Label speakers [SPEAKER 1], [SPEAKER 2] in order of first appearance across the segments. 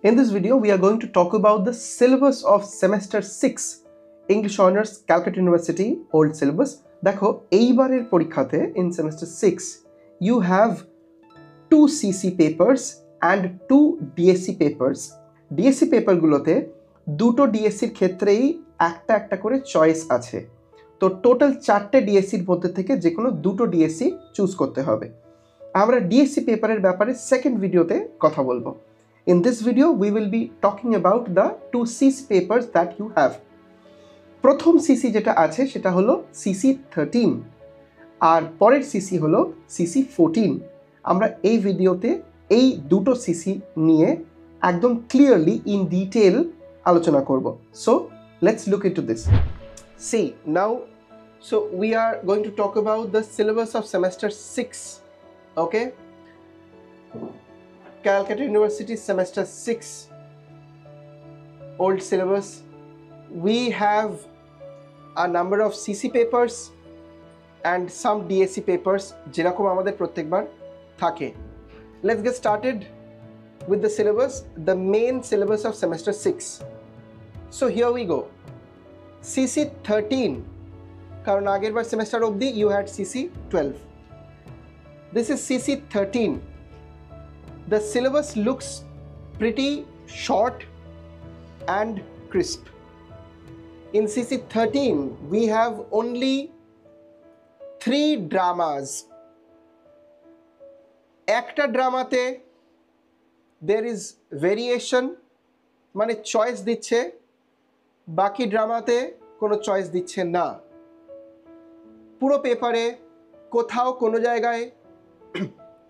[SPEAKER 1] In this video, we are going to talk about the syllabus of semester 6 English Honours Calcutta University old syllabus. দেখো এইবারের পরীক্ষাতে in semester 6 you have 2 CC papers and 2 DSC papers. DSC পেপারগুলোতে দুটো ডিএসসির ক্ষেত্রেই একটা একটা করে choice আছে। তো টোটাল 4টে ডিএসসির মধ্যে থেকে যে কোনো দুটো ডিএসসি চুজ করতে হবে। আমরা ডিএসসি পেপারের ব্যাপারে সেকেন্ড ভিডিওতে কথা বলবো। In this video, we will be talking about the 2 CC papers that you have. প্রথম CC যেটা আছে সেটা হলো CC 13 আর পরের CC হলো CC 14। আমরা এই ভিডিওতে এই দুটো CC নিয়ে একদম ক্লিয়ারলি ইন ডিটেল আলোচনা করব। So, let's look into this. See, now, so we are going to talk about the syllabus of semester 6. Okay? Calcutta University semester 6 old syllabus. We have a number of CC papers and some DSC papers যেরকম আমাদের প্রত্যেকবার থাকে। Let's get started with the syllabus, the main syllabus of semester 6. So here we go. CC 13 কারণ আগেরবার semester অবধি you had CC 12. This is CC 13. The syllabus looks pretty short and crisp. In CC 13, we have only 3 dramas. একটা ড্রামাতে there is variation, মানে choice দিচ্ছে, বাকি ড্রামাতে কোনো choice দিচ্ছে না। পুরো পেপারে কোথাও কোনো জায়গায়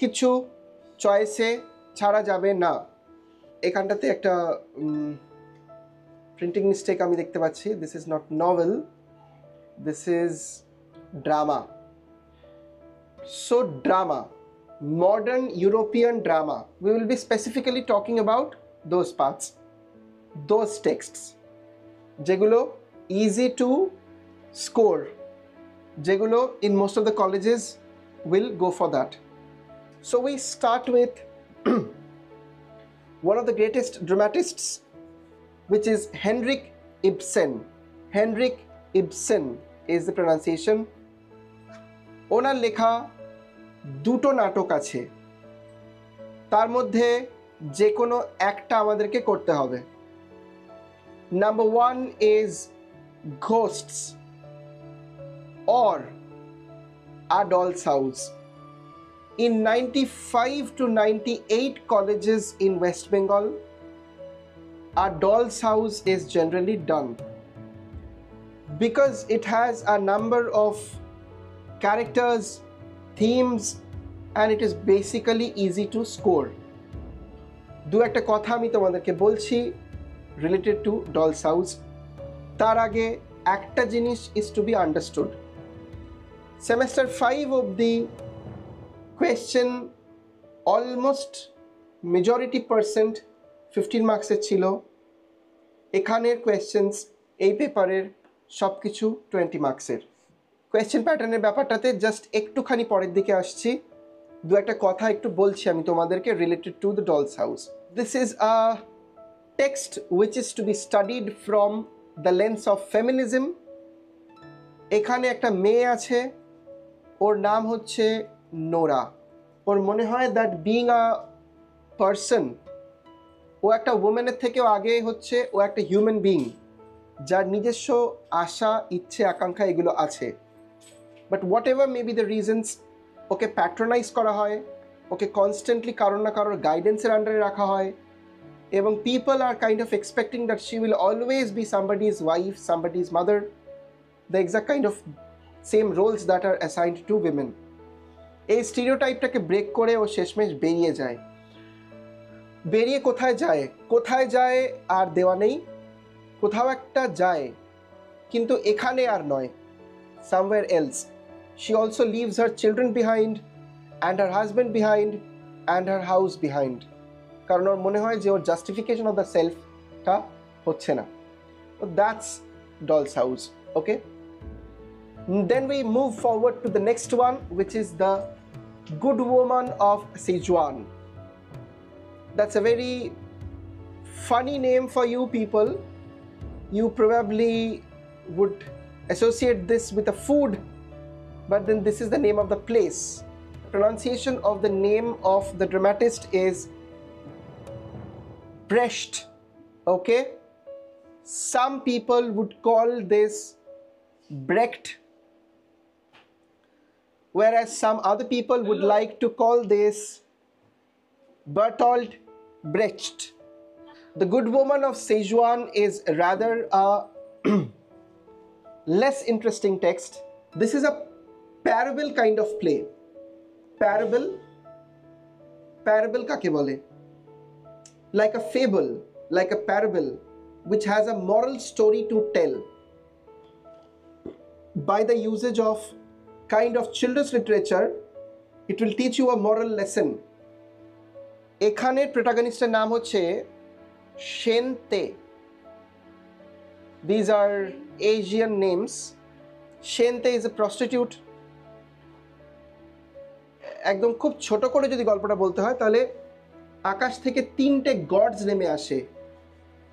[SPEAKER 1] কিছু চয়েসে ছাড়া যাবে না। এখানটাতে একটা প্রিন্টিং মিস্টেক আমি দেখতে পাচ্ছি। This is not novel, this is drama. So drama, modern European drama, we will be specifically talking about those parts, those টেক্সটস যেগুলো ইজি টু স্কোর, যেগুলো in most of the colleges will go for that. So we start with one of the greatest dramatists, which is Henrik Ibsen. Henrik Ibsen is the pronunciation. ওনার লেখা দুটো নাটক আছে, তার মধ্যে যে কোনো একটা আমাদেরকে করতে হবে। Number 1 is Ghosts or A Doll's House. In 95 to 98 colleges in West Bengal, A Doll's House is generally done because it has a number of characters, themes, and it is basically easy to score. দু একটা কথা আমি তোমাদেরকে বলছি related to Doll's House. তার আগে একটা জিনিস is to be understood. Semester 5 of the question almost majority percent 15 মার্কসের ছিল। এখানের কোয়েশ্চেন্স এই পেপারের সব কিছু 20 মার্কসের। কোয়েশ্চেন প্যাটার্নের ব্যাপারটাতে জাস্ট একটুখানি পরের দিকে আসছি, দু একটা কথা একটু বলছি আমি তোমাদেরকে related to the Doll's house. This is a text which is to be studied from the lens of feminism. এখানে একটা মেয়ে আছে, ওর নাম হচ্ছে নোরা। ওর মনে হয় দ্যাট বিং আ পারসন, ও একটা ওমেনের থেকেও আগে হচ্ছে ও একটা হিউম্যান বিং যার নিজস্ব আশা, ইচ্ছে, আকাঙ্ক্ষা এগুলো আছে। But what ever may be the reasons, okay patronise করা হয়, ওকে কনস্ট্যান্টলি কারোর না কারোর গাইডেন্সের আন্ডারে রাখা হয়, এবং people are kind of expecting that she will always be somebody's wife, somebody's mother, the exact kind of same roles that are assigned to women. এই স্টিরিওটাইপটাকে ব্রেক করে ও শেষমেশ বেরিয়ে যায়। বেরিয়ে কোথায় যায়, কোথায় যায় আর দেওয়া নেই, কোথাও একটা যায়, কিন্তু এখানে আর নয়, somewhere else. She also leaves her children behind and her husband behind and her house behind. কারণ ওর মনে হয় যে ওর জাস্টিফিকেশন অফ দ্য সেলফটা হচ্ছে না। That's Doll's House. Okay? Then we move forward to the next one, which is the Good Woman of Sichuan. That's a very funny name for you people. You probably would associate this with a food, but then this is the name of the place. Pronunciation of the name of the dramatist is Brecht. Okay, some people would call this Brecht, whereas some other people would like to call this Bertolt Brecht. The Good Woman of Sichuan is rather a less interesting text. This is a parable kind of play. Parable kake bole? Like a fable, like a parable, which has a moral story to tell. By the usage of kind of children's literature, it will teach you a moral lesson. এখানের প্রোটাগনিস্টের নাম হচ্ছে Shente. These are Asian names. Shente is a prostitute. একদম খুব ছোট করে যদি গল্পটা বলতে হয় তাহলে আকাশ থেকে তিনটে গডস নেমে আসে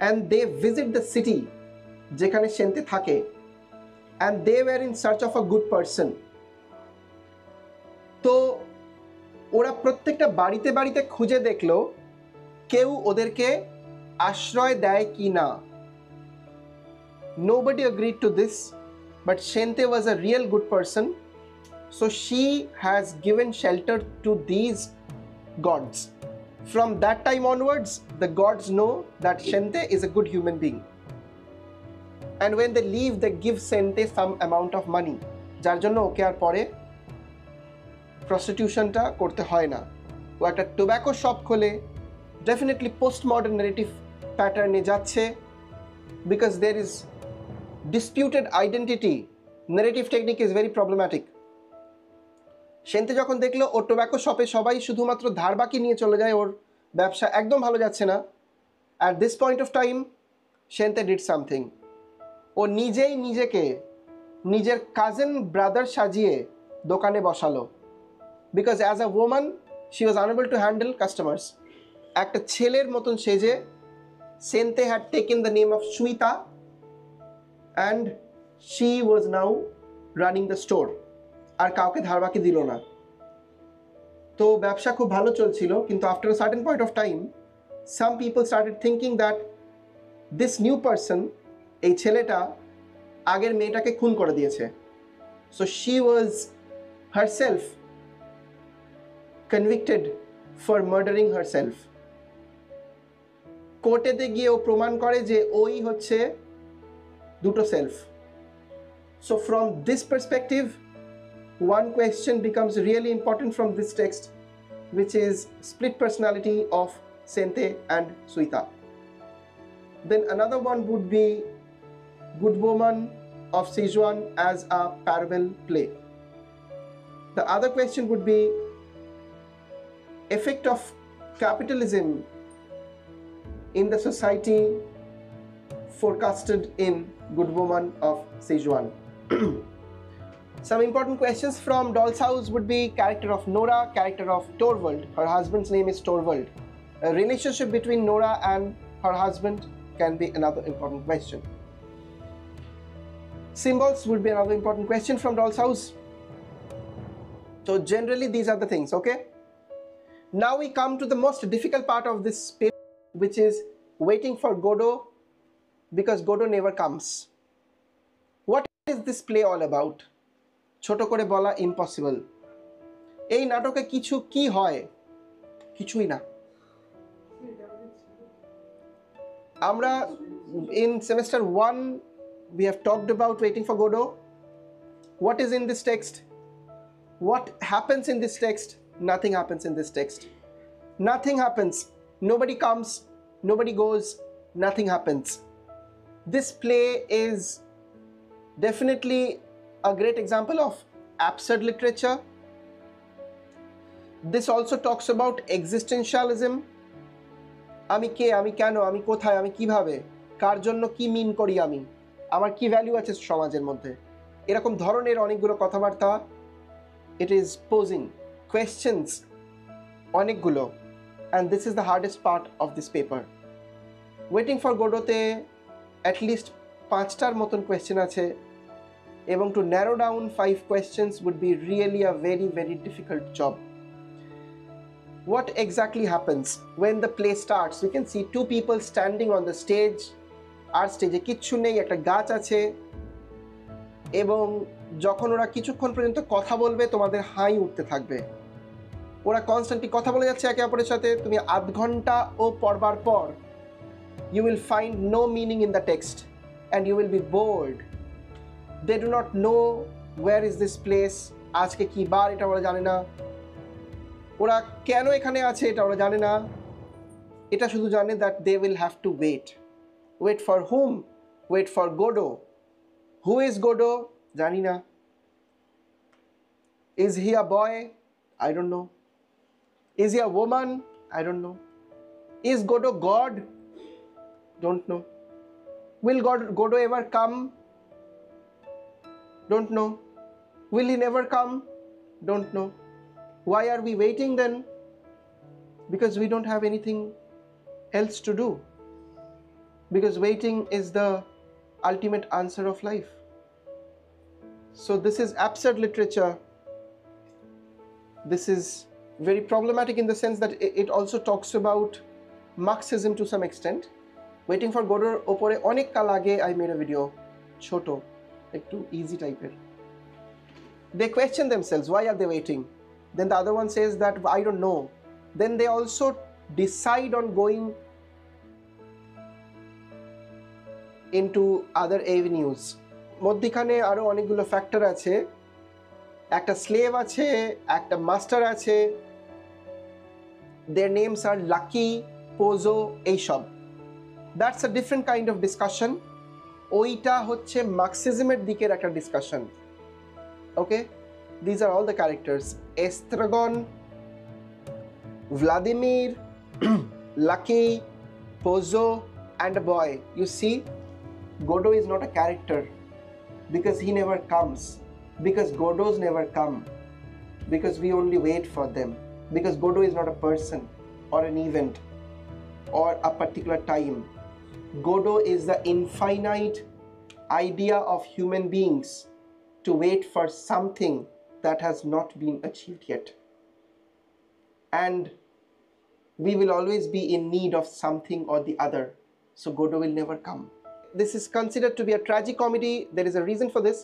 [SPEAKER 1] and they visit the city যেখানে Shente থাকে and they were in search of a good person. তো ওরা প্রত্যেকটা বাড়িতে বাড়িতে খুঁজে দেখলো কেউ ওদেরকে আশ্রয় দেয় কি না. Nobody agreed to this, but Shente was a real good person, so she has given shelter to these gods. From that time onwards, the gods know that Shente is a good human being, and when they leave, they give Shente some amount of money. যার জন্য ওকে আর পরে প্রস্টিটিউশনটা করতে হয় না. ও একটা tobacco shop খোলে, definitely post modern narrative প্যাটার্নে যাচ্ছে, because there is disputed identity. Narrative technique is very problematic. Shen Te যখন দেখলো ওর টোব্যাকো শপে সবাই শুধুমাত্র ধার বাকি নিয়ে চলে যায়, ওর ব্যবসা একদম ভালো যাচ্ছে না, at this point of time Shen Te did something. ও নিজেই নিজেকে নিজের কাজিন ব্রাদার সাজিয়ে দোকানে বসালো, because as a woman she was unable to handle customers. একটা ছেলের মতন সেজে Shen Te had taken the name of Shui Ta and she was now running the store. আর কাউকে ধার বাকি দিল না. তো ব্যবসা খুব ভালো চলছিল, কিন্তু after a certain point of time some people started thinking that this new person, এই ছেলেটা আগের মেয়েটাকে খুন করে দিয়েছে. So she was herself convicted for murdering herself. কোর্টেতে গিয়ে ও প্রমাণ করে যে ওই হচ্ছে দুটো self. So from this perspective, one question becomes really important from this text, which is split personality of Sente and Suita. Then another one would be Good Woman of Sichuan as a parable play. The other question would be effect of capitalism in the society forecasted in Good Woman of Sichuan. Some important questions from Doll's House would be character of Nora, character of Torvald. Her husband's name is Torvald. A relationship between Nora and her husband can be another important question. Symbols would be another important question from Doll's House. So generally these are the things, okay? Now we come to the most difficult part of this paper, which is waiting for Godot, because Godot never comes. What is this play all about? ছোট করে বলা impossible. এই নাটকে কিছু কি হয়? কিছুই না. আমরা in semester 1 we have talked about waiting for Godot. What is in this text? What happens in this text? Nothing happens in this text. Nothing happens. Nobody comes, nobody goes, nothing happens. This play is definitely a great example of absurd literature. This also talks about existentialism. আমি কে, আমি কেন, আমি কোথায়, আমি কিভাবে, কার জন্য কি মিন করি, আমি আমার কি ভ্যালু আছে সমাজের মধ্যে, এরকম ধরনের অনেকগুলো কথাবার্তা. It is posing questions অনেকগুলো, and this is the hardest part of this paper. Waiting for গোডোতে অ্যাটলিস্ট 5টার মতন কোয়েশ্চেন আছে, এবং to narrow down 5 questions would be really a very very difficult job. What exactly happens when the play starts? We can see 2 people standing on the stage. আর স্টেজে কিচ্ছু নেই, একটা গাছ আছে, এবং যখন ওরা কিছুক্ষণ পর্যন্ত কথা বলবে তোমাদের হাই উঠতে থাকবে। ওরা কনস্ট্যান্টলি কথা বলে যাচ্ছে একে অপরের সাথে, তুমি আধ ঘন্টা ও পড়বার পর you will find no meaning in the text and you will be bored. They do not know where is this place, আজকে কি বার এটা ওরা জানে না, ওরা কেন এখানে আছে এটা ওরা জানে না, এটা শুধু জানে that they will have to wait. Wait for whom? Wait for Godot. Who is Godot? জানি না. Is he a boy? I don't know. Is he a woman? I don't know. Is Godot God? Don't know. Will Godot ever come? Don't know. Will he never come? Don't know. Why are we waiting then? Because we don't have anything else to do. Because waiting is the ultimate answer of life. So this is absurd literature. This is very problematic in the sense that it also talks about Marxism to some extent. Waiting for Godot opore onek kal age I made a video, choto, ekটু easy type-er. They question themselves, why are they waiting? Then the other one says that I don't know. Then they also decide on going into other avenues. মধ্যখানে আরো অনেকগুলো factor আছে, একটা slave আছে, একটা master আছে, their names are Lucky, Pozo, এইসব. That's a different kind of discussion. ওইটা হচ্ছে মার্কসিজমের দিকের একটা discussion. Okay, these are all the characters: Estragon, Vladimir, Lucky, Pozo, and a boy. You see, Godot is not a character because he never comes, because Godots never come, because we only wait for them, because Godot is not a person or an event or a particular time. Godot is the infinite idea of human beings to wait for something that has not been achieved yet. And we will always be in need of something or the other. So Godot will never come. This is considered to be a tragicomedy. There is a reason for this.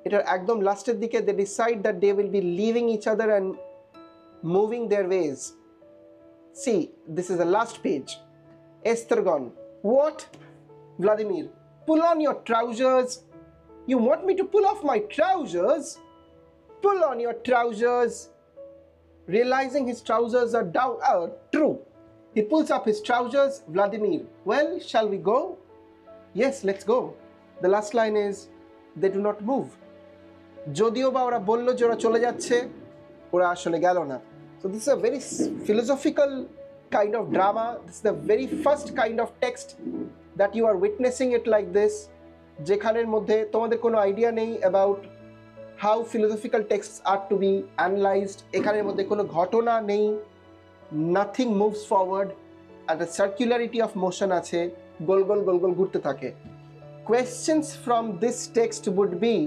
[SPEAKER 1] Etar ekdom lasted dike they decide that they will be leaving each other and moving their ways. See, this is the last page. Estragon. What? Vladimir, pull on your trousers. You want me to pull off my trousers? Pull on your trousers. Realizing his trousers are down. True. He pulls up his trousers. Vladimir, well, shall we go? Yes, let's go. The last line is, they do not move. যদিও বা ওরা বলল যে ওরা চলে যাচ্ছে, ওরা আসলে গেল না. So this is a very philosophical kind of drama. This is the very first kind of text that you are witnessing it like this, যেখানের মধ্যে তোমাদের কোনো আইডিয়া নেই about how philosophical texts are to be analyzed. এখানের মধ্যে কোনো ঘটনা নেই, nothing moves forward, and the circularity of motion আছে, গোল গোল গোল গোল ঘুরতে থাকে. Questions from this text would be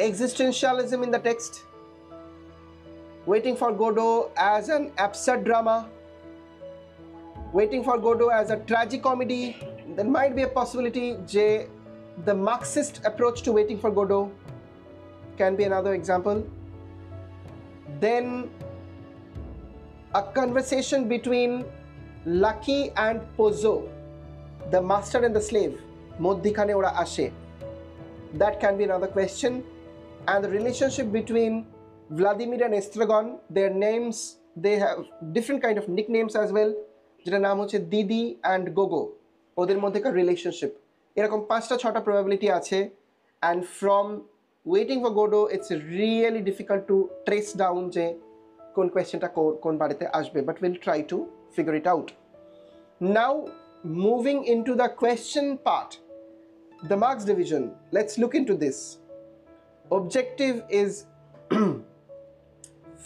[SPEAKER 1] existentialism in the text, Waiting for Godot as an absurd drama, Waiting for Godot as a tragicomedy. There might be a possibility that the Marxist approach to Waiting for Godot can be another example. Then a conversation between Lucky and Pozo, the master and the slave, Moddikhane ora ashe. That can be another question. And the relationship between Vladimir and Estragon, their names, they have different kind of nicknames as well. যেটা নাম হচ্ছে দিদি and Gogo. ওদের মধ্যেকার relationship এরকম 5টা-6টা probability আছে, and from Waiting for Godot it's really difficult to trace down যে কোন কোয়েশ্চেনটা কোন বাড়িতে আসবে, but we'll try to figure it out. Now moving into the question part, the marks division. Let's look into this. Objective is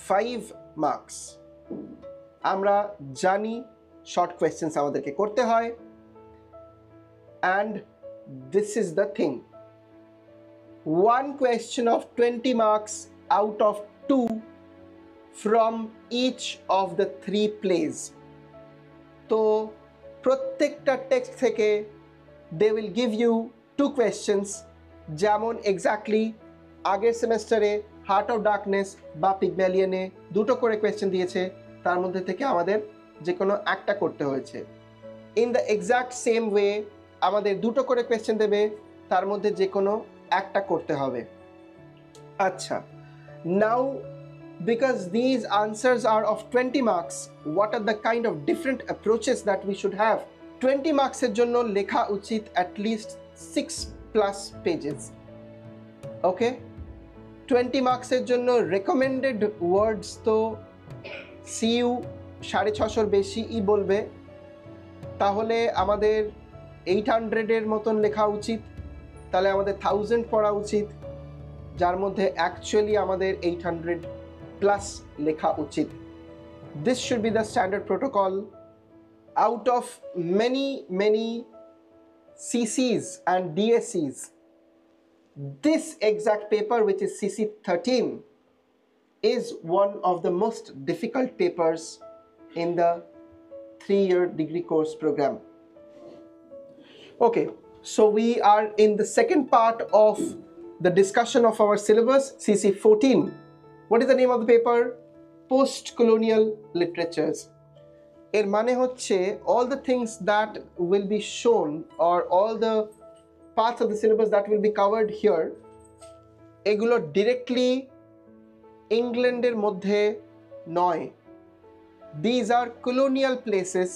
[SPEAKER 1] 5 marks. আমরা জানি short questions আমাদেরকে করতে হয়, And this is the thing. One question of 20 marks out of 2 from each of the 3 plays. তো প্রত্যেকটা text থেকে they will give you 2 questions, যেমন exactly আগের সেমেস্টারে হার্ট অফ ডার্কনেস বা পিগম্যালিয়নে দুটো করে কোয়েশ্চেন দিয়েছে, তার মধ্যে থেকে আমাদের যে কোনো একটা করতে হয়েছে। In the exact same way আমাদের দুটো করে কোয়েশ্চেন দেবে, তার মধ্যে যে কোনো একটা করতে হবে। আচ্ছা, নাও because these answers are of 20 marks, what are the kind of different approaches that we should have? 20 marks এর জন্য লেখা উচিত at least 6+ pages. Okay, 20 marks এর জন্য recommended words তো CU 650 বেশিই বলবে, তাহলে আমাদের 800 এর মতন লেখা উচিত, তাহলে আমাদের 1000 পড়া উচিত, যার মধ্যে অ্যাকচুয়ালি আমাদের 800+ লেখা উচিত। This should be the standard protocol. Out of many CCs and DSCs, this exact paper, which is CC 13, is one of the most difficult papers in the 3-year degree course program. Okay, so we are in the second part of the discussion of our syllabus, CC 14. What is the name of the paper? Post-colonial literatures. এর মানে হচ্ছে all the things that will be shown or all the parts of the syllabus that will be covered here, এগুলো directly ইংল্যান্ডের মধ্যে নয়। These are colonial places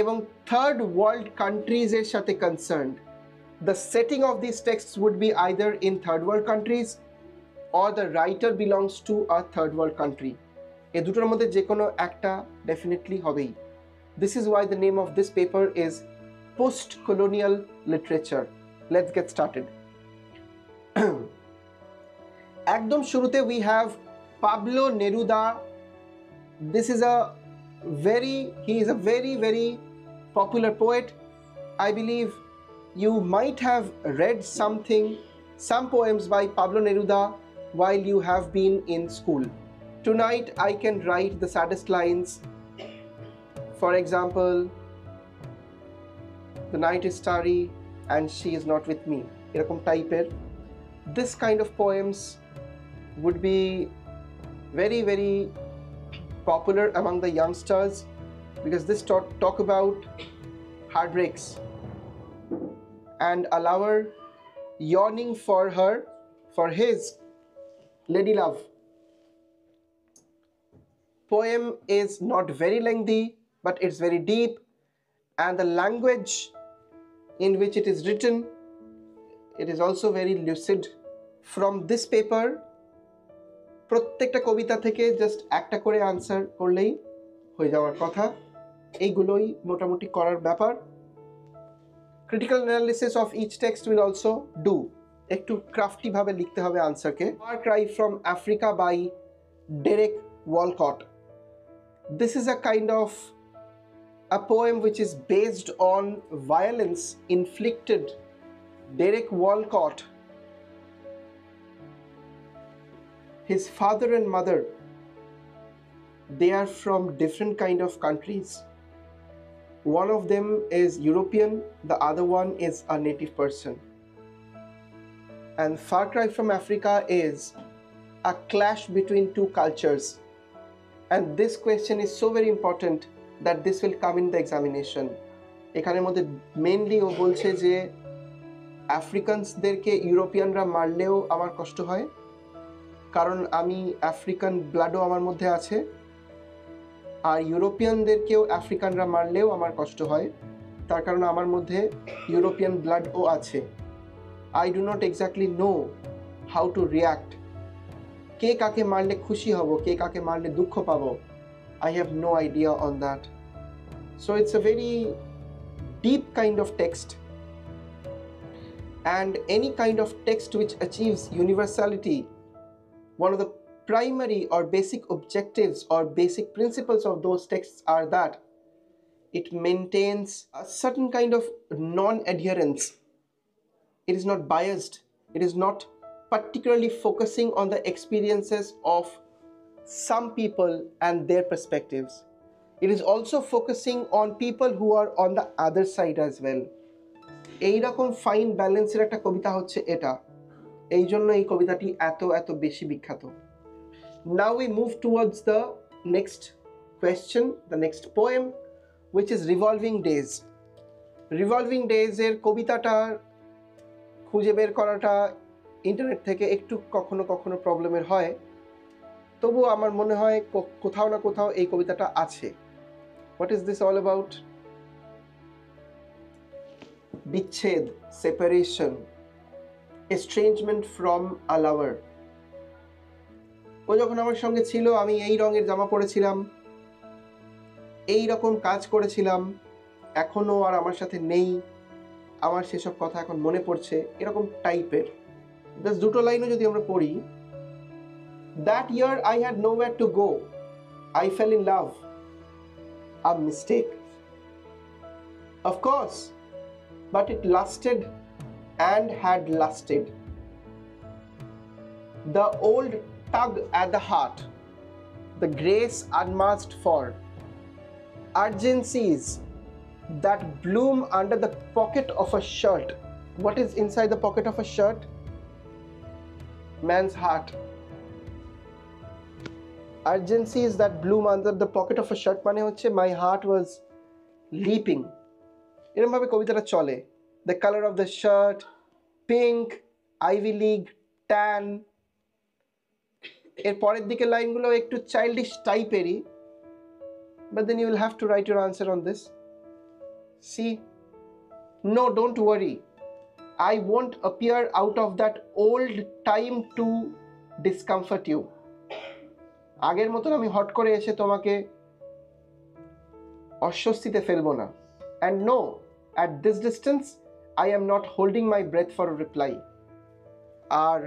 [SPEAKER 1] এবং third world countries এর সাথে concerned. The setting of these texts would be either in third world countries or the writer belongs to a third world country. এই দুটোর মধ্যে যে কোনো একটা ডেফিনেটলি হবেই। This is why the name of this paper is Post-colonial literature. Let's get started. একদম শুরুতে we have Pablo Neruda. This is he is a very popular poet. I believe you might have read some poems by Pablo Neruda while you have been in school. Tonight I can write the saddest lines. For example, the night is starry and she is not with me. এরকম টাইপের this kind of poems would be very popular among the youngsters because this talk about heartbreaks and a lover yearning for his lady love. Poem is not very lengthy, but it's very deep, and the language in which it is written, it is also very lucid. From this paper, প্রত্যেকটা কবিতা থেকে just একটা করে answer করলেই হয়ে যাওয়ার কথা, এইগুলোই মোটামুটি করার ব্যাপার। Critical analysis of each text will also do. একটু ক্রাফটি ভাবে লিখতে হবে আনসারকে। Far Cry from Africa by Derek Walcott. This is a kind of a poem which is based on violence inflicted. Derek Walcott, his father and mother, they are from different kind of countries. One of them is European, the other one is a native person. And Far Cry from Africa is a clash between two cultures. And this question is so very important that this will come in the examination. এখানের মধ্যে mainly ও বলছে যে আফ্রিকানসদেরকে ইউরোপিয়ানরা মারলেও আমার কষ্ট হয়, কারণ আমি African ব্লাডও আমার মধ্যে আছে, আর ইউরোপিয়ানদেরকেও আফ্রিকানরা মারলেও আমার কষ্ট হয়, তার কারণ আমার মধ্যে ইউরোপিয়ান ব্লাডও আছে। I do not exactly know how to react. কে কাকে মারলে খুশি হব, কে কাকে মারলে দুঃখ পাবো, I have no idea on that. So it's a very deep kind of text, and any kind of text which achieves universality, one of the primary or basic objectives or basic principles of those texts are that it maintains a certain kind of non-adherence. It is not biased. It is not particularly focusing on the experiences of some people and their perspectives. It is also focusing on people who are on the other side as well. এইরকম fine ব্যালেন্সের একটা কবিতা হচ্ছে এটা, এই জন্য এই কবিতাটি এত এত বেশি বিখ্যাত। Now we move towards the next question, the next poem, which is Revolving Days. Revolving Days এর কবিতাটা খুঁজে বের করাটা ইন্টারনেট থেকে একটু কখনো কখনো প্রবলেমের হয়, তবু আমার মনে হয় কোথাও না কোথাও এই কবিতাটা আছে। What is this all about? বিচ্ছেদ, separation, estrangement from a lover. ও যখন আমার সঙ্গে ছিল আমি এই রঙের জামা পরেছিলাম, এই রকম কাজ করেছিলাম, এখনো আর আমার সাথে নেই, আমার সেসব কথা এখন মনে পড়ছে, এরকম টাইপের। জাস্ট দুটো লাইনও যদি আমরা পড়ি, That year I had nowhere to go. I fell in love. A mistake. Of course, but it lasted and had lasted. The old tug at the heart, the grace unmasked for, urgencies that bloom under the pocket of a shirt. What is inside the pocket of a shirt? Man's heart. Urgencies that bloom under the pocket of a shirt মানে হচ্ছে my heart was leaping. এরকম ভাবে কবিতাটা চলে। The color of the shirt, pink, Ivy League, tan. এর পরের দিকে লাইনগুলো একটু চাইল্ডিশ টাইপেরই, but then you will have to write your answer on this. See, no, don't worry. I won't appear out of that old time to discomfort you. আগের মতন আমি hot করে এসে তোমাকে অস্বস্তিতে ফেলবো না। And no, at this distance, I am not holding my breath for a reply. আর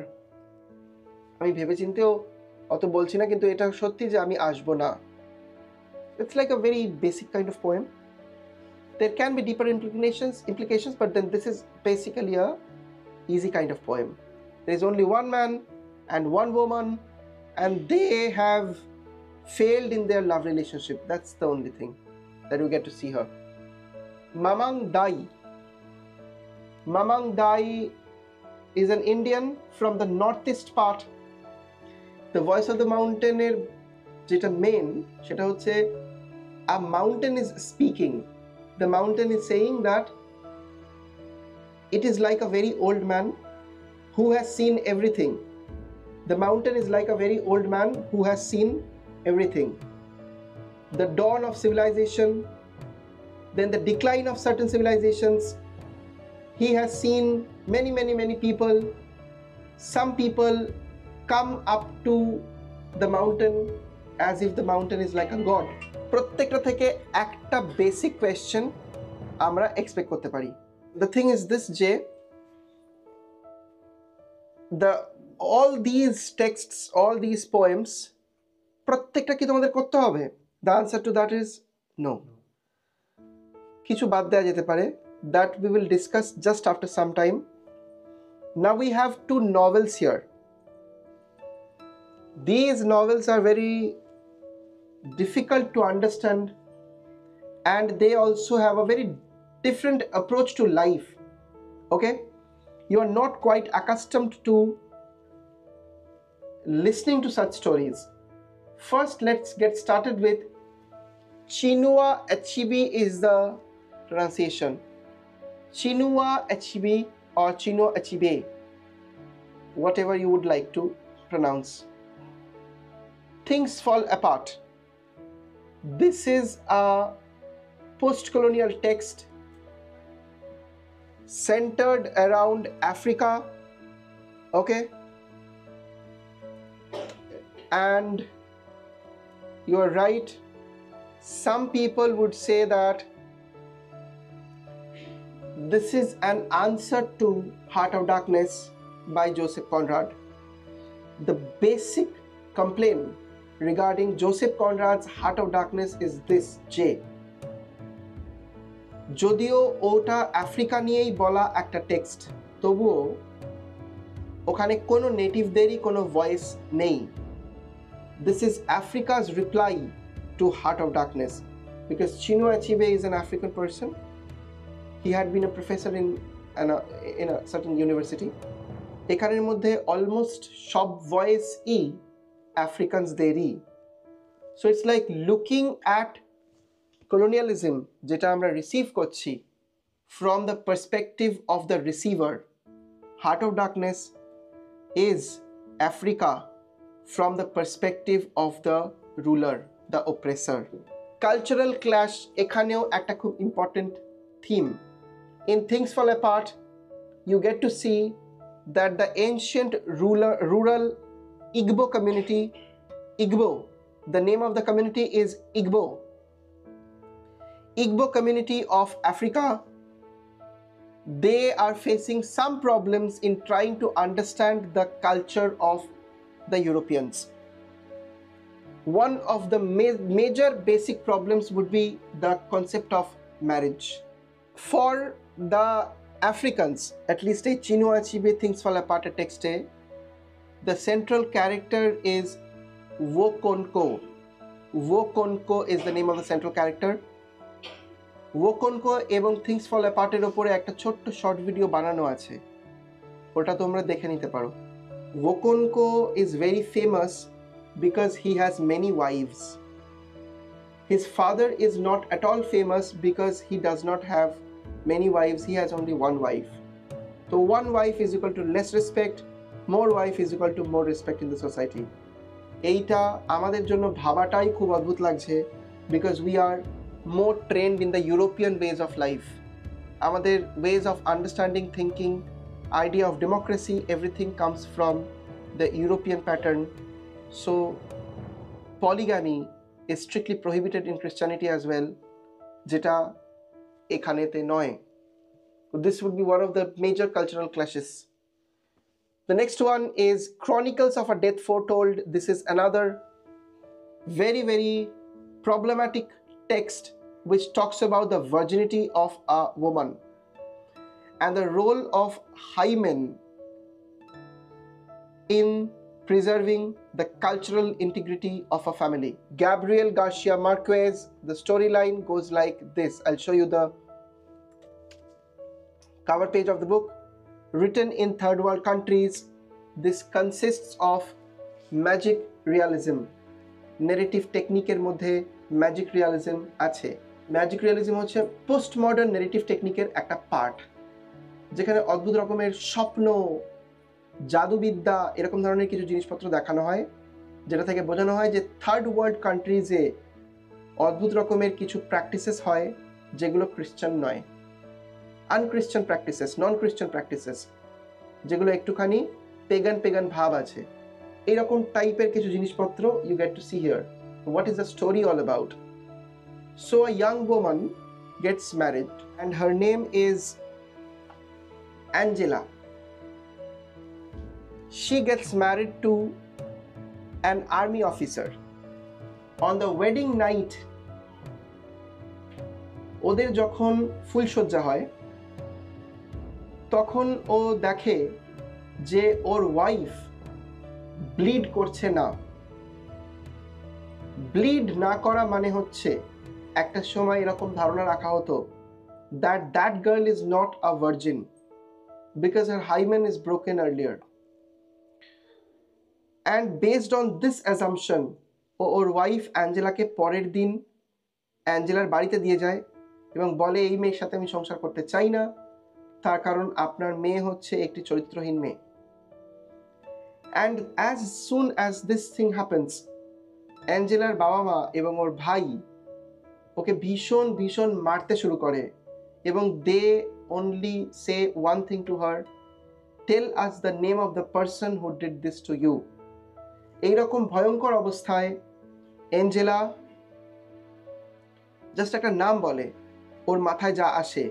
[SPEAKER 1] আমি ভেবেচিন্তেও অত বলছি না, কিন্তু এটা সত্যি যে আমি আসবো না। It's like a very basic kind of poem. There can be deeper implications, but then this is basically a easy kind of poem. There is only one man and one woman, and they have failed in their love relationship. That's the only thing that you get to see her. Mamang Dai. Mamang Dai is an Indian from the northeast part. The voice of the mountain er jeta main seta hocche a mountain is speaking. The mountain is saying that it is like a very old man who has seen everything. The mountain is like a very old man who has seen everything. The dawn of civilization, then the decline of certain civilizations. He has seen many people. Some people come up to the mountain as if the mountain is like a god. প্রত্যেকটা থেকে একটা basic question আমরা expect করতে পারি। The thing is this, যে all these texts, all these poems, প্রত্যেকটা কি তোমাদের করতে হবে? The answer to that is no. কিছু বাদ দেওয়া যেতে পারে, that we will discuss just after some time. Now we have two novels here. These novels are very difficult to understand, and they also have a very different approach to life. Okay, you are not quite accustomed to listening to such stories. First, let's get started with Chinua Achebe is the pronunciation. Chinua Achebe or Chinua Achebe, whatever you would like to pronounce. Things Fall Apart. This is a post-colonial text centered around Africa, okay? And you are right, some people would say that this is an answer to Heart of Darkness by Joseph Conrad. The basic complaint regarding Joseph Conrad's Heart of Darkness is this, J. যদিও ওটা Africa নিয়েই বলা একটা text, তবুও ওখানে কোনো নেটিভদেরই কোনো voice নেই। This is Africa's reply to Heart of Darkness, because Chinua Achebe is an African person. He had been a professor in a certain university. এখানের মধ্যে অলমোস্ট সব ভয়েসই আফ্রিকানসদেরই। So it's like looking at colonialism যেটা আমরা receive করছি from the perspective of the receiver. Heart of Darkness is Africa from the perspective of the ruler, the oppressor. Cultural clash এখানেও একটা খুব important theme. In Things Fall Apart, you get to see that the ancient rural Igbo community, Igbo, the name of the community is Igbo. Igbo community of Africa, they are facing some problems in trying to understand the culture of the Europeans. One of the major basic problems would be the concept of marriage. For the Africans, at least a Chinua Achebe Things Fall Apart text, the central character is Wokonko. Wokonko is the name of the central character. Wokonko এবং Things Fall Apart এর উপরে একটা ছোট্ট short video বানানো আছে, ওটা তোমরা দেখে নিতে পারো। Wokonko is very famous because he has many wives. His father is not at all famous because he does not have many wives, he has only one wife. So one wife is equal to less respect, more wife is equal to more respect in the society. এইটা আমাদের জন্য ভাবাটাই খুব অদ্ভুত লাগছে, because we are more trained in the European ways of life. আমাদের ways of understanding, thinking, idea of democracy, everything comes from the European pattern. So polygamy is strictly prohibited in Christianity as well, যেটা এখানেতে নয়. This would be one of the major cultural clashes. The next one is Chronicles of a Death Foretold. This is another very, very problematic text which talks about the virginity of a woman and the role of hymen in preserving the cultural integrity of a family. Gabriel Garcia Marquez, the storyline goes like this. I'll show you the cover page of the book. Written in third world countries, this consists of magic realism. Narrative technique এর মধ্যে magic realism আছে। Magic realism হচ্ছে post modern narrative টেকনিকের একটা part, যেখানে অদ্ভুত রকমের স্বপ্ন, জাদুবিদ্যা, এরকম ধরনের কিছু জিনিসপত্র দেখানো হয়, যেটা থেকে বোঝানো হয় যে থার্ড ওয়ার্ল্ড কান্ট্রিজে অদ্ভুত রকমের কিছু প্র্যাকটিসেস হয় যেগুলো খ্রিস্টান নয়, আনখ্রিস্টান প্র্যাকটিসেস, নন খ্রিস্টান প্র্যাকটিসেস, যেগুলো একটুখানি পেগান ভাব আছে। এইরকম টাইপের কিছু জিনিসপত্র you get to see here. What is the story all about? So a young woman gets married and her name is Angela. She gets married to an army officer. On the wedding night, ওদের যখন ফুলসজ্জা হয় তখন ও দেখে যে ওর wife bleed করছে না। Bleed না করা মানে হচ্ছে একটা সময় এরকম ধারণা রাখা হতো that that girl is not a virgin because her hymen is broken earlier. And based on this assumption, ওর ওয়াইফ অ্যাঞ্জেলাকে পরের দিন অ্যাঞ্জেলার বাড়িতে দিয়ে যায় এবং বলে এই মেয়ের সাথে আমি সংসার করতে চাই না, তার কারণ আপনার মেয়ে হচ্ছে একটি চরিত্রহীন মেয়ে। And as soon as this thing happens, অ্যাঞ্জেলার বাবা মা এবং ওর ভাই ওকে ভীষণ মারতে শুরু করে এবং দে only say one thing to her, tell us the name of the person who did this to you. এইরকম ভয়ঙ্কর অবস্থায় অ্যাঞ্জেলা জাস্ট একটা নাম বলে, ওর মাথায় যা আসে।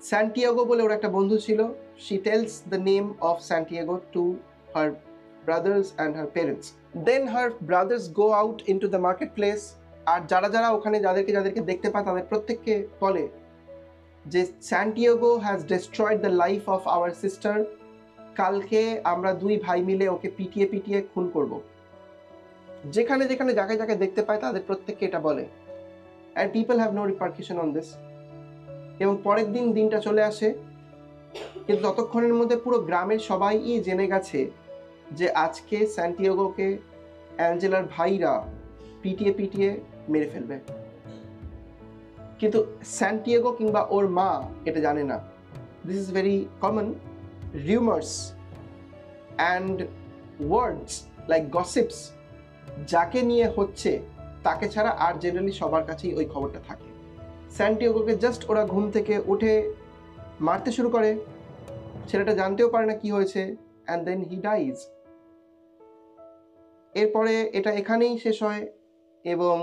[SPEAKER 1] স্যান্টিয়াগো বলে ওর একটা বন্ধু ছিল। she tells the name of Santiago to her brothers and her parents. Then her brothers go out into the marketplace, আর যারা ওখানে যাদেরকে দেখতে পায় তাদের প্রত্যেককে বলে যে Santiago has destroyed the life of our sister, কালকে আমরা দুই ভাই মিলে ওকে পিটিয়ে পিটিয়ে খুন করব। যেখানে যেখানে যাকে যাকে দেখতে পায় তাদের প্রত্যেককে এটা বলে, and people have no repercussion on this. এবং পরের দিন দিনটা চলে আসে, কিন্তু ততক্ষণের মধ্যে পুরো গ্রামের সবাই জেনে গেছে যে আজকে স্যান্টিয়াগোকে অ্যাঞ্জেলার ভাইরা পিটিয়ে পিটিয়ে মেরে ফেলবে। কিন্তু স্যান্টিয়াগো কিংবা ওর মা এটা জানে না। This is very common. Rumours and words like gossips যাকে নিয়ে হচ্ছে তাকে ছাড়া আর জেনারেলি সবার কাছেই ওই খবরটা থাকে। স্যান্টিয়াগোকে জাস্ট ওরা ঘুম থেকে উঠে মারতে শুরু করে, ছেলেটা জানতেও পারে না কি হয়েছে, অ্যান্ড দেন হি ডাইজ। এরপরে এটা এখানেই শেষ হয় এবং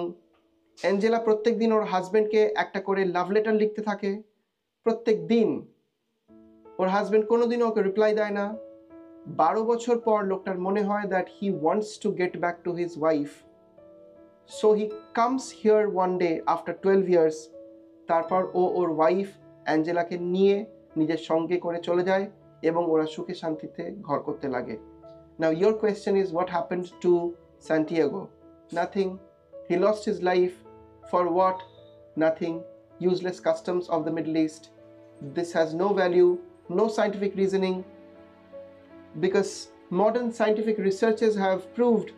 [SPEAKER 1] অ্যাঞ্জেলা প্রত্যেক দিন ওর হাজব্যান্ডকে একটা করে লাভ লেটার লিখতে থাকে। প্রত্যেক দিন ওর হাজব্যান্ড কোনোদিনও ওকে রিপ্লাই দেয় না। 12 বছর পর লোকটার মনে হয় that he wants to get back to his wife, so he comes here one day after 12 years. তারপর ও ওর ওয়াইফ অ্যাঞ্জেলাকে নিয়ে নিজের সঙ্গে করে চলে যায় এবং ওরা সুখে শান্তিতে ঘর করতে লাগে। Now your question is, what happened to Santiago? Nothing. He lost his life. For what? Nothing. Useless customs of the Middle East. This has no value, no scientific reasoning, because modern scientific researchers have proved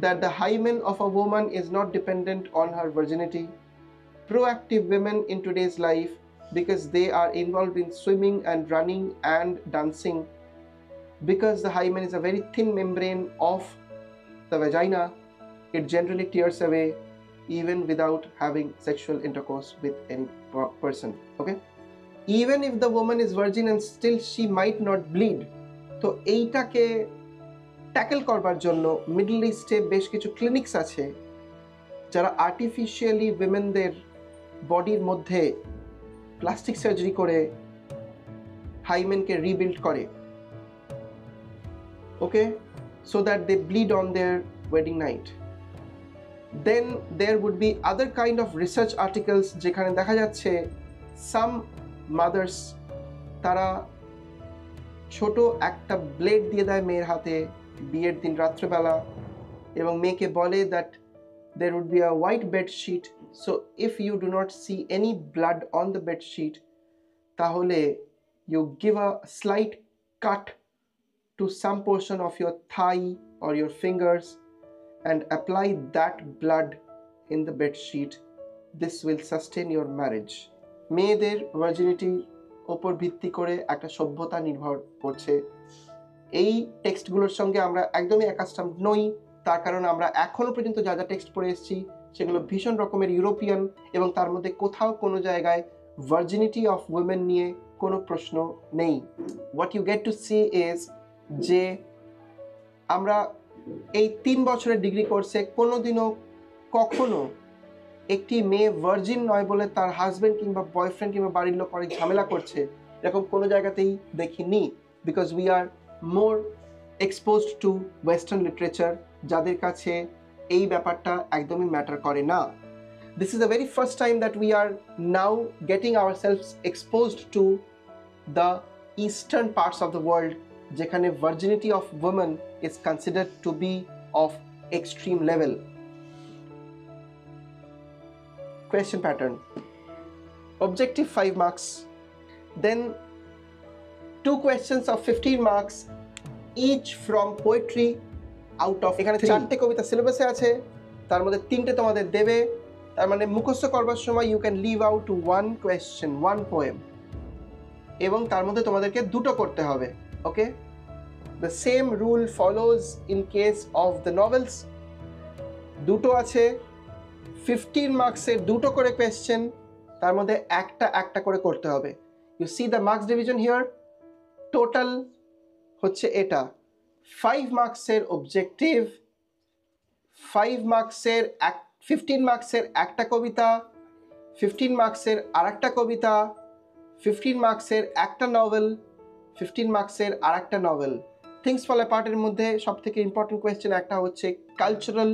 [SPEAKER 1] that the hymen of a woman is not dependent on her virginity. Proactive women in today's life, because they are involved in swimming and running and dancing, because the hymen is a very thin membrane of the vagina, it generally tears away even without having sexual intercourse with any person. Okay, even if the woman is virgin and still she might not bleed. তো এইটাকে tackle করবার জন্য middle ইস্টে বেশ কিছু clinics আছে যারা artificially উইমেনদের বডির মধ্যে প্লাস্টিক সার্জারি করে হাইমেনকে রিবিল্ড করে, okay, so that they bleed on their wedding night. Then there would be other kind of research articles যেখানে দেখা যাচ্ছে some mothers তারা ছোট একটা ব্লেড দিয়ে দেয় মেয়ের হাতে বিয়ের দিন রাত্রেবেলা এবং মেয়েকে বলে that there would be a white bed sheet, so if you do not see any blood on the bed sheet তাহলে you give a slight cut to some portion of your thigh or your fingers and apply that blood in the bed sheet. This will sustain your marriage. মেয়েদের ভার্জিনিটির ওপর ভিত্তি করে একটা সভ্যতা নির্ভর করছে। এই টেক্সটগুলোর সঙ্গে আমরা একদমই অ্যাকাস্টম নই, তার কারণ আমরা এখনো পর্যন্ত যা যা টেক্সট পড়ে এসেছি সেগুলো ভীষণ রকমের ইউরোপিয়ান এবং তার মধ্যে কোথাও কোনো জায়গায় ভার্জিনিটি অফ উইমেন নিয়ে কোনো প্রশ্ন নেই। What you get to see is যে আমরা এই 3 বছরের ডিগ্রি কোর্সে কোনোদিনও কখনো একটি মেয়ে ভার্জিন নয় বলে তার হাজব্যান্ড কিংবা বয়ফ্রেন্ড কিংবা বাড়ির লোক অনেক ঝামেলা করছে এরকম কোনো জায়গাতেই দেখিনি, because we are more exposed to western literature যাদের কাছে এই ব্যাপারটা একদমই ম্যাটার করে না। This is the very first time that we are now getting ourselves exposed to the eastern parts of the world যেখানে virginity of women is considered to be of extreme level. Question pattern: objective 5 marks, then 2 questions of 15 marks each from poetry out of এখানে 4টে কবিতা সিলেবাসে আছে, তার মধ্যে 3টে তোমাদের দেবে, তার মানে মুখস্থ করবার সময় you can leave out 1 question, 1 poem, এবং তার মধ্যে তোমাদেরকে 2টো করতে হবে। ওকে, the same rule follows in case of the novels, 2টো আছে, 15 মার্কসের 2টো করে কোয়েশ্চেন, তার মধ্যে একটা করে করতে হবে। You see the marks division here, total হচ্ছে এটা 5 মার্কসের অবজেক্টিভ, 5 মার্কসের 15 মার্কসের একটা কবিতা, 15 মার্কসের আরেকটা কবিতা, 15 মার্কসের একটা নভেল, 15 মার্কসের আরেকটা নভেল। থিংস ফল অ্যাপার্টের মধ্যে সব থেকে ইম্পর্টেন্ট কোয়েশ্চেন একটা হচ্ছে কালচারাল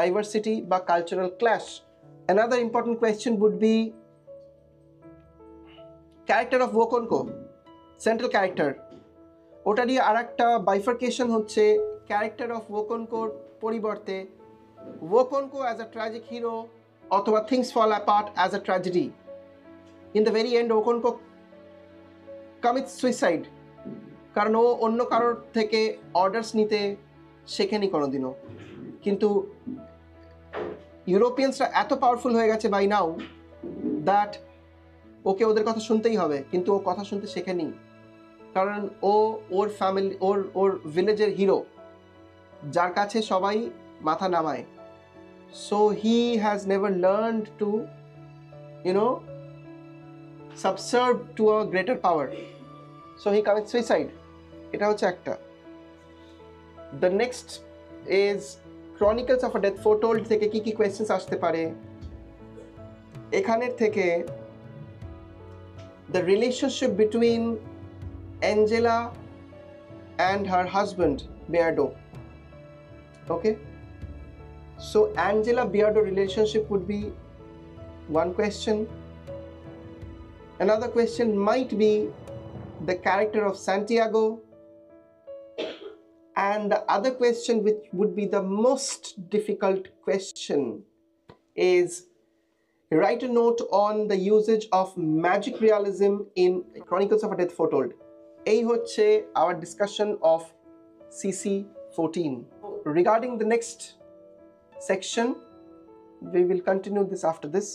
[SPEAKER 1] diversity বা cultural clash. Another important question would be character of Okonkwo, central character, ওটা নিয়ে আর একটা বাইফার্কেশন হচ্ছে ক্যারেক্টার অফ ওকনকোর পরিবর্তে Okonkwo as a tragic hero অথবা things fall apart as a tragedy. In the very end Okonkwo commit suicide, কারণ ও অন্য কারোর থেকে অর্ডার্স নিতে শেখেনি কোনোদিনও। কিন্তু ইউরোপিয়ানসরা এত পাওয়ারফুল হয়ে গেছে বাই নাও দ্যাট ওকে ওদের কথা শুনতেই হবে, কিন্তু ও কথা শুনতে শেখেনি, কারণ ওর ফ্যামিলি, ওর ভিলেজের হিরো, যার কাছে সবাই মাথা নামায়। So he has never learned to subserve to a greater power, so he commit suicide. এটা হচ্ছে একটা। The next is chronicles of a death foretold থেকে কি কি কোয়েশ্চেন্স আসতে পারে এখানের থেকে। The relationship between Angela and her husband Beardo. Okay, so Angela Beardo relationship would be one question. Another question might be the character of Santiago, and the other question, which would be the most difficult question, is write a note on the usage of magic realism in Chronicles of a Death Foretold. এই হচ্ছে our discussion of CC 14. Regarding the next section, we will continue this after this.